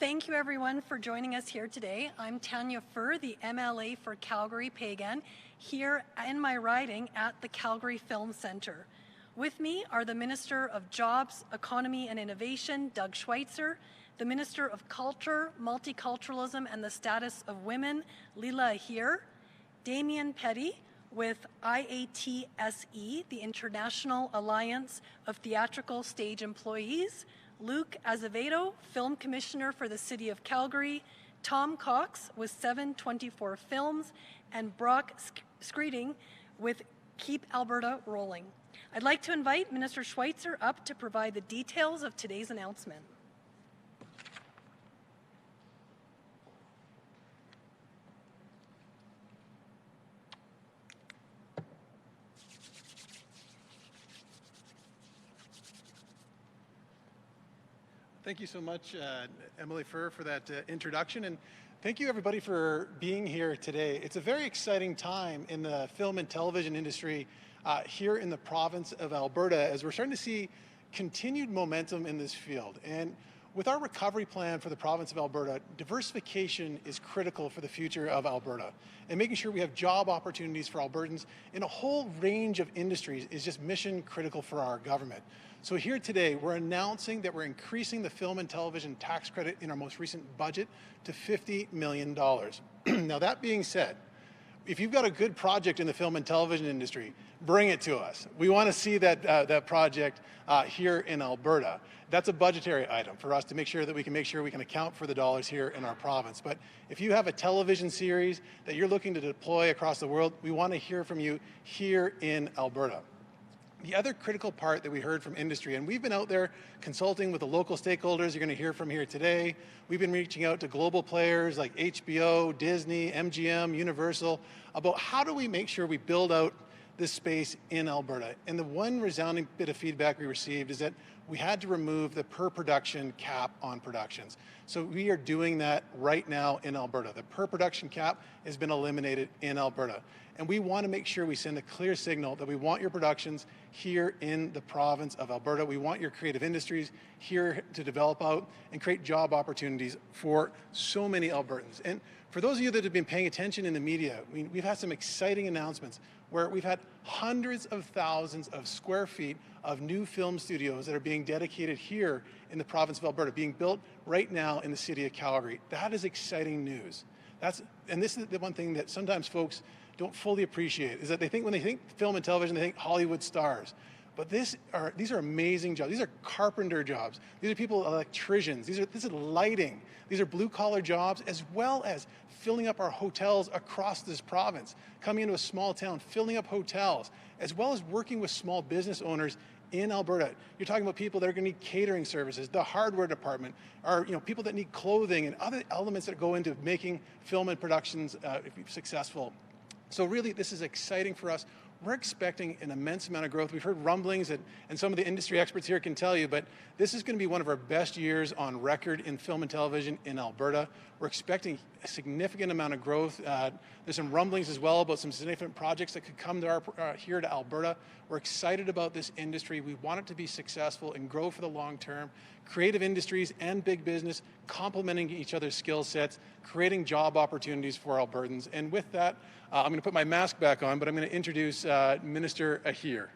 Thank you everyone for joining us here today. I'm Tanya Furr, the MLA for Calgary-Pagan, here in my riding at the Calgary Film Centre. With me are the Minister of Jobs, Economy and Innovation, Doug Schweitzer, the Minister of Culture, Multiculturalism and the Status of Women, Leela Aheer, Damien Petty with IATSE, the International Alliance of Theatrical Stage Employees, Luke Azevedo, Film Commissioner for the City of Calgary, Tom Cox with 724 Films, and Brock Screeding with Keep Alberta Rolling. I'd like to invite Minister Schweitzer up to provide the details of today's announcement. Thank you so much, Emily Furr, for that introduction, and thank you everybody for being here today. It's a very exciting time in the film and television industry here in the province of Alberta, as we're starting to see continued momentum in this field. And with our recovery plan for the province of Alberta, diversification is critical for the future of Alberta. And making sure we have job opportunities for Albertans in a whole range of industries is just mission critical for our government. So here today, we're announcing that we're increasing the film and television tax credit in our most recent budget to $50 million. Now that being said, if you've got a good project in the film and television industry, bring it to us. We want to see that project here in Alberta. That's a budgetary item for us to make sure that we can account for the dollars here in our province. But if you have a television series that you're looking to deploy across the world, we want to hear from you here in Alberta. The other critical part that we heard from industry, and we've been out there consulting with the local stakeholders you're going to hear from here today. We've been reaching out to global players like HBO, Disney, MGM, Universal, about how do we make sure we build out this space in Alberta. And the one resounding bit of feedback we received is that we had to remove the per production cap on productions. So we are doing that right now in Alberta. The per production cap has been eliminated in Alberta. And we want to make sure we send a clear signal that we want your productions here in the province of Alberta. We want your creative industries here to develop out and create job opportunities for so many Albertans. And for those of you that have been paying attention in the media, we've had some exciting announcements where we've had hundreds of thousands of square feet of new film studios that are being dedicated here in the province of Alberta, being built right now in the city of Calgary. That is exciting news. And this is the one thing that sometimes folks don't fully appreciate, is that when they think film and television, they think Hollywood stars. But these are amazing jobs. These are carpenter jobs. These are people, electricians. This is lighting. These are blue-collar jobs, as well as filling up our hotels across this province, coming into a small town, filling up hotels, as well as working with small business owners in Alberta. You're talking about people that are going to need catering services, the hardware department, or people that need clothing and other elements that go into making film and productions successful. So really, this is exciting for us. We're expecting an immense amount of growth. We've heard rumblings, and some of the industry experts here can tell you, but this is going to be one of our best years on record in film and television in Alberta. We're expecting a significant amount of growth. There's some rumblings as well about some significant projects that could come to here to Alberta. We're excited about this industry. We want it to be successful and grow for the long term. Creative industries and big business complementing each other's skill sets, creating job opportunities for Albertans. And with that, I'm going to put my mask back on, but I'm going to introduce Minister Aheer.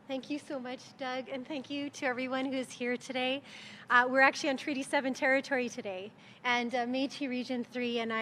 Thank you so much, Doug, and thank you to everyone who is here today. We're actually on Treaty 7 territory today, and Métis Region 3, and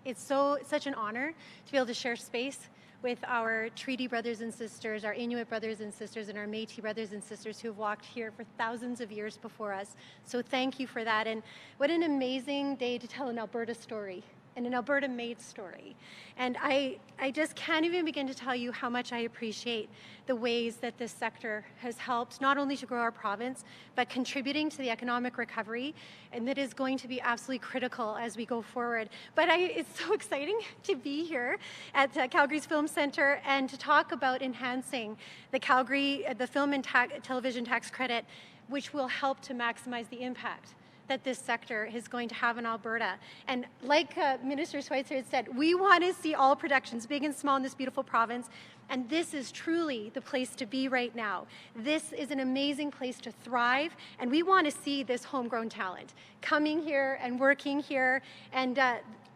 it's such an honor to be able to share space with our Treaty brothers and sisters, our Inuit brothers and sisters, and our Métis brothers and sisters who have walked here for thousands of years before us. So thank you for that, and what an amazing day to tell an Alberta story. And an Alberta-made story. And I just can't even begin to tell you how much I appreciate the ways that this sector has helped not only to grow our province, but contributing to the economic recovery, and that is going to be absolutely critical as we go forward. But it's so exciting to be here at Calgary's Film Centre and to talk about enhancing the film and television tax credit which will help to maximize the impact that this sector is going to have in Alberta. And like Minister Schweitzer had said, we want to see all productions, big and small, in this beautiful province. And this is truly the place to be right now. This is an amazing place to thrive, and we want to see this homegrown talent coming here and working here, and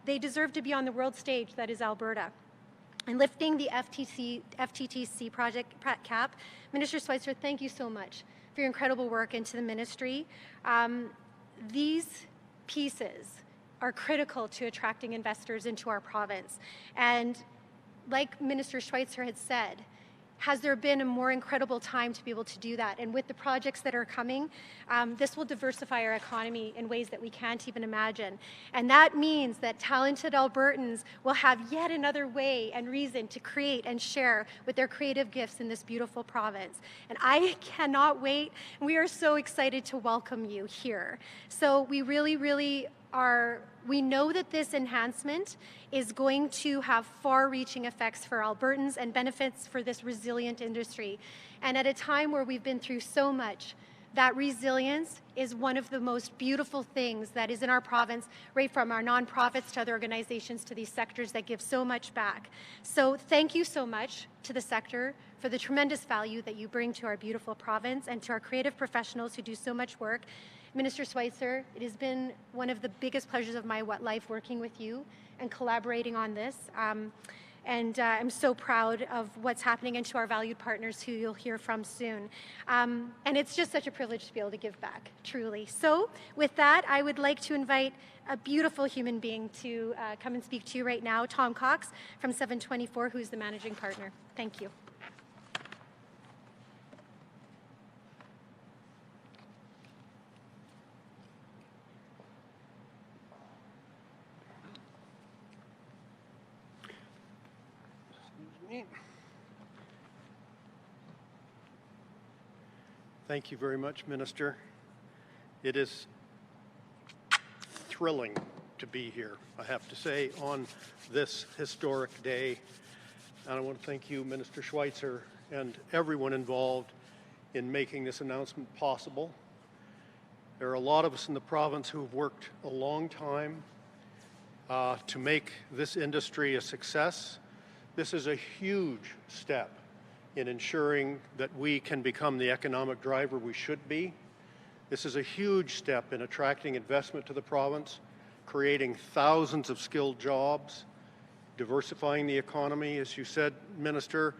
they deserve to be on the world stage that is Alberta. And lifting the FTTC project cap, Minister Schweitzer, thank you so much for your incredible work into the ministry. These pieces are critical to attracting investors into our province. And like Minister Schweitzer had said, has there been a more incredible time to be able to do that? And with the projects that are coming, this will diversify our economy in ways that we can't even imagine. And that means that talented Albertans will have yet another way and reason to create and share with their creative gifts in this beautiful province. And I cannot wait. We are so excited to welcome you here. So we really we know that this enhancement is going to have far-reaching effects for Albertans and benefits for this resilient industry. And at a time where we've been through so much, that resilience is one of the most beautiful things that is in our province, right from our nonprofits to other organizations to these sectors that give so much back. So thank you so much to the sector for the tremendous value that you bring to our beautiful province and to our creative professionals who do so much work. Minister Schweitzer, it has been one of the biggest pleasures of my life working with you and collaborating on this. I'm so proud of what's happening, and to our valued partners who you'll hear from soon. And it's just such a privilege to be able to give back, truly. So with that, I would like to invite a beautiful human being to come and speak to you right now, Tom Cox from 724, who's the managing partner. Thank you. Thank you very much, Minister. It is thrilling to be here, I have to say, on this historic day. And I want to thank you, Minister Schweitzer, and everyone involved in making this announcement possible. There are a lot of us in the province who have worked a long time to make this industry a success. This is a huge step in ensuring that we can become the economic driver we should be. This is a huge step in attracting investment to the province, creating thousands of skilled jobs, diversifying the economy, as you said, Minister.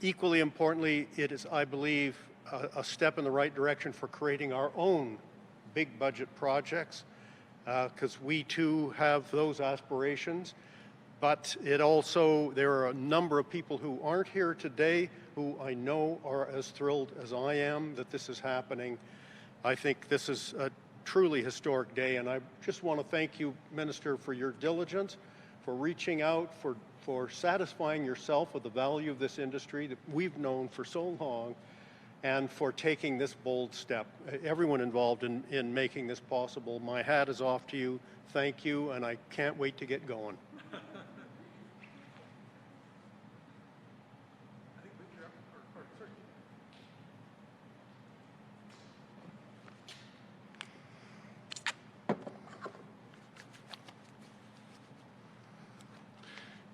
Equally importantly, it is, I believe, a step in the right direction for creating our own big budget projects, because we too have those aspirations. But it also, there are a number of people who aren't here today who I know are as thrilled as I am that this is happening. I think this is a truly historic day, and I just want to thank you, Minister, for your diligence, for reaching out, for satisfying yourself with the value of this industry that we've known for so long, and for taking this bold step. Everyone involved in making this possible, my hat is off to you. Thank you, and I can't wait to get going.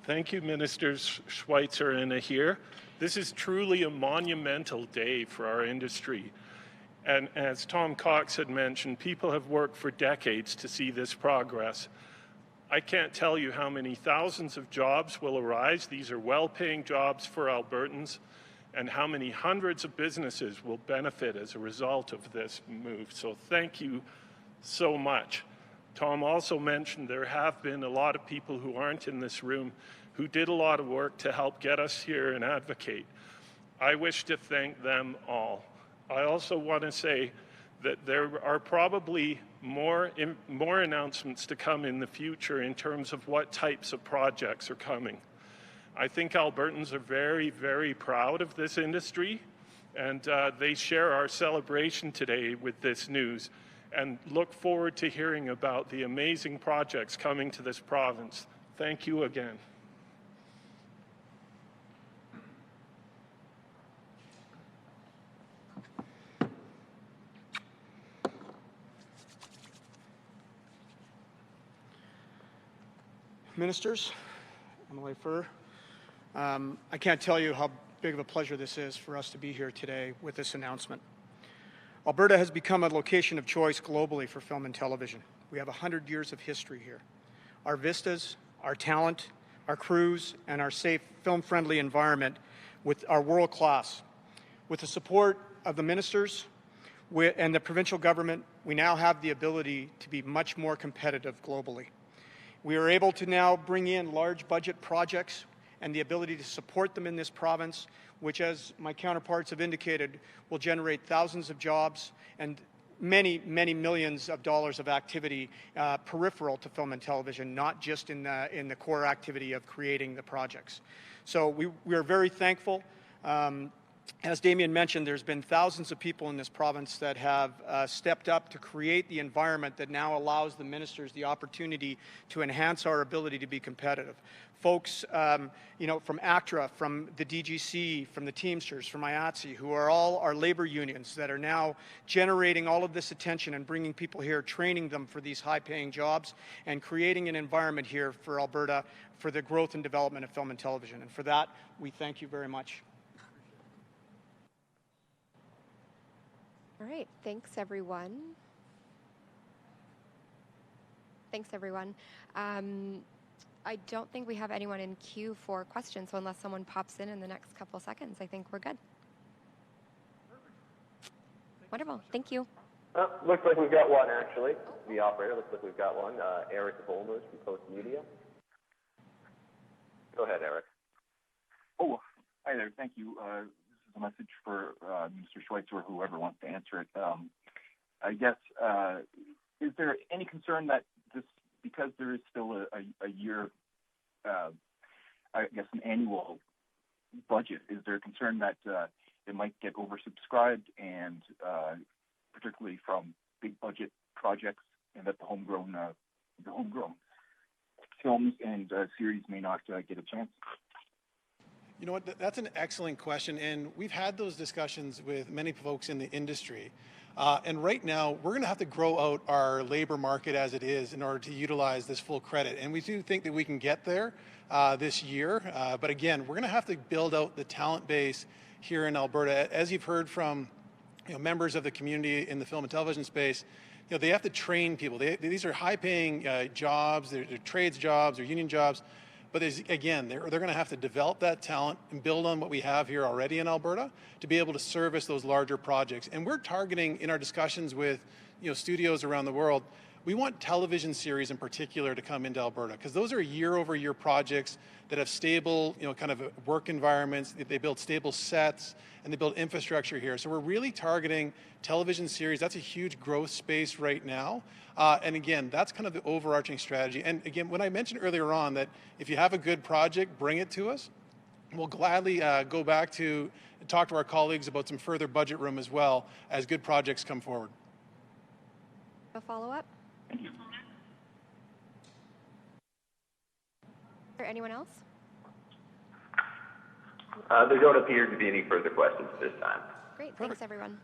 Thank you, Ministers Schweitzer and Aheer. This is truly a monumental day for our industry. And as Tom Cox had mentioned, people have worked for decades to see this progress. I can't tell you how many thousands of jobs will arise. These are well-paying jobs for Albertans, and how many hundreds of businesses will benefit as a result of this move. So thank you so much. Tom also mentioned there have been a lot of people who aren't in this room who did a lot of work to help get us here and advocate. I wish to thank them all. I also want to say that there are probably more announcements to come in the future in terms of what types of projects are coming. I think Albertans are very, very proud of this industry, and they share our celebration today with this news, and look forward to hearing about the amazing projects coming to this province. Thank you again. ministers, Emily Furr. I can't tell you how big of a pleasure this is for us to be here today with this announcement. Alberta has become a location of choice globally for film and television. We have 100 years of history here. Our vistas, our talent, our crews, and our safe, film-friendly environment are world class. With the support of the ministers and the provincial government, we now have the ability to be much more competitive globally. We are able to now bring in large budget projects and the ability to support them in this province, which, as my counterparts have indicated, will generate thousands of jobs and many, many millions of dollars of activity peripheral to film and television, not just in the core activity of creating the projects. So we are very thankful. As Damien mentioned, there's been thousands of people in this province that have stepped up to create the environment that now allows the ministers the opportunity to enhance our ability to be competitive. Folks, from ACTRA, from the DGC, from the Teamsters, from IATSE, who are all our labor unions that are now generating all of this attention and bringing people here, training them for these high-paying jobs, and creating an environment here for Alberta for the growth and development of film and television. And for that, we thank you very much. All right, thanks everyone. Thanks everyone. I don't think we have anyone in queue for questions, so unless someone pops in the next couple seconds, I think we're good. Wonderful, thank you. Looks like we've got one, actually. The operator, looks like we've got one. Eric Volmers from Post Media. Go ahead, Eric. Oh, hi there, thank you. This is a message for Minister Schweitzer or whoever wants to answer it. I guess, is there any concern that this, because there is still a year, I guess an annual budget, is there a concern that it might get oversubscribed and particularly from big budget projects, and that the homegrown films and series may not get a chance? You know what, that's an excellent question, and we've had those discussions with many folks in the industry. And right now, we're going to have to grow out our labor market as it is in order to utilize this full credit. And we do think that we can get there this year. But again, we're going to have to build out the talent base here in Alberta. As you've heard from members of the community in the film and television space, they have to train people. These are high-paying jobs, they're trades jobs, they're union jobs. But again, they're going to have to develop that talent and build on what we have here already in Alberta to be able to service those larger projects. And we're targeting, in our discussions with studios around the world, we want television series in particular to come into Alberta, because those are year-over-year projects that have stable, kind of work environments. They build stable sets and they build infrastructure here. So we're really targeting television series. That's a huge growth space right now. And again, that's kind of the overarching strategy. And again, when I mentioned earlier on that if you have a good project, bring it to us. We'll gladly go back to talk to our colleagues about some further budget room as well as good projects come forward. A follow-up? Is there anyone else? There don't appear to be any further questions at this time. Great, thanks everyone.